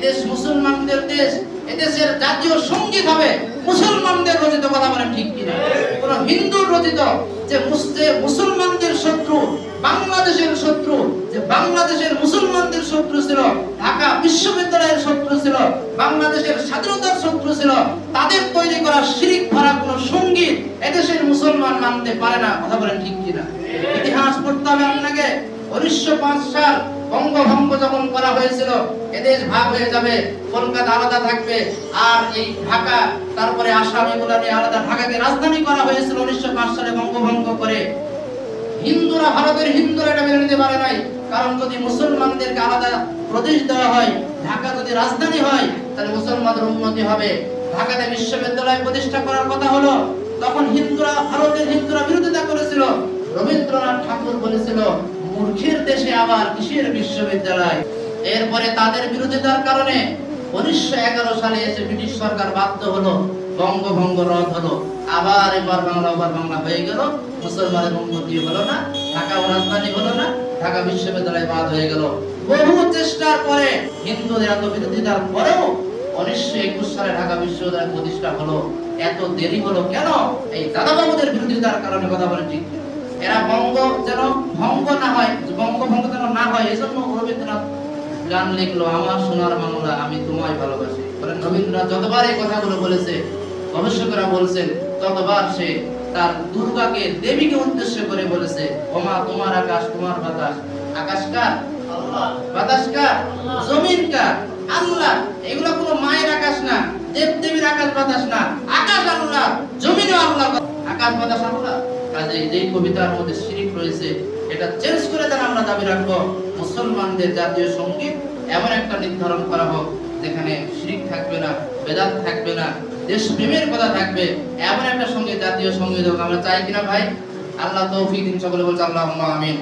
এদেশ মুসলমানদের দেশ, এদেশের জাতীয় সঙ্গীত হবে মুসলমানদের রচিত। কথা বলেন ঠিক কিনা? কোন হিন্দুর রচিত যে মুসলমানদের শত্রু, বাংলাদেশের শত্রু, যে বাংলাদেশের মুসলমানদের শত্রু ছিল, ঢাকা বিশ্ববিদ্যালয়ের শত্রু ছিল, বাংলাদেশের স্বাধীনতার শত্রু ছিল, তাদের তৈরি করা শিরিক ভরা কোন সঙ্গীত এদেশের মুসলমান মানতে পারে না। কথা বলেন ঠিক কিনা? ইতিহাস পড়তে হবে আপনাকে। 1905 সাল বঙ্গভঙ্গ যখন করা হয়েছিল, এদেশ ভাগ হয়ে যাবে, কলকাতা আলাদা থাকবে, আর এই ঢাকা, তারপরে আসাম, এগুলা নিয়ে আলাদা। ঢাকাকে রাজধানী করা হয়েছিল 1905 সালে বঙ্গভঙ্গ করে। হিন্দুরা, ভারতের হিন্দুরা এটা মেনে নিতে পারে নাই, কারণ যদি মুসলমানদেরকে আলাদা প্রদেশ দেওয়া হয়, ঢাকা যদি রাজধানী হয়, তাহলে মুসলমানদের উন্নতি হবে। ঢাকাতে বিশ্ববিদ্যালয় প্রতিষ্ঠা করার কথা হলো, তখন হিন্দুরা, ভারতের হিন্দুরা বিরোধিতা করেছিল। রবীন্দ্রনাথ ঠাকুর বলেছিল, মূর্খের দেশে আবার কিসের বিশ্ববিদ্যালয়। এরপরে তাদের বিরোধিতার কারণে 1911 সালে এসে ব্রিটিশ সরকার বাধ্য হলো, বঙ্গভঙ্গ রদ হলো, আবার এবার বাংলা হয়ে গেল। মুসলমানের উন্নতি হলো না, ঢাকা রাজধানী হলো না, ঢাকা বিশ্ববিদ্যালয় বাদ হয়ে গেল। বহু চেষ্টার পরে, হিন্দুদের এত বিরোধিতার পরেও 1921 সালে ঢাকা বিশ্ববিদ্যালয় প্রতিষ্ঠা হলো। এত দেরি হলো কেন? এই দাদাবাবুদের বিরোধিতার কারণে। কথা বলে ঠিক। এরা বঙ্গ যেন ভঙ্গ না হয়, বঙ্গভঙ্গ যেন না হয়, এজন্য রবীন্দ্রনাথ গান লিখলো, আমার সোনার বাংলা আমি তোমায় ভালোবাসি। বলেন, রবীন্দ্রনাথ যতবার এই কথাগুলো বলেছে, গবেষকরা বলছেন, ততবার সে তার দুর্গাকে, দেবীকে উদ্দেশ্য করে বলেছে, ওমা তোমার আকাশ, তোমার বাতাস। আকাশ কার? আল্লাহ। বাতাস কার? জমিন কার? আল্লাহ। এগুলো কোনো মায়ের আকাশ না, দেব দেবীর আকাশ বাতাস না। আকাশ আল্লাহ, জমিনও আল্লাহ, আকাশ বাতাস আল্লাহ। কাজে যেই কবিতার মধ্যে শিরিক রয়েছে, এটা চেঞ্জ করে দেন। আমরা দাবি রাখবো মুসলমানদের জাতীয় সঙ্গীত এমন একটা নির্ধারণ করা হোক যেখানে শিরিক থাকবে না, বেদাত থাকবে না, দেশপ্রেমের কথা থাকবে, এমন একটা সঙ্গীত, জাতীয় সঙ্গীত হোক। আমরা চাই কিনা ভাই? আল্লাহ তৌফিক দিন। সকলে বলছে আল্লাহুম্মা আমিন।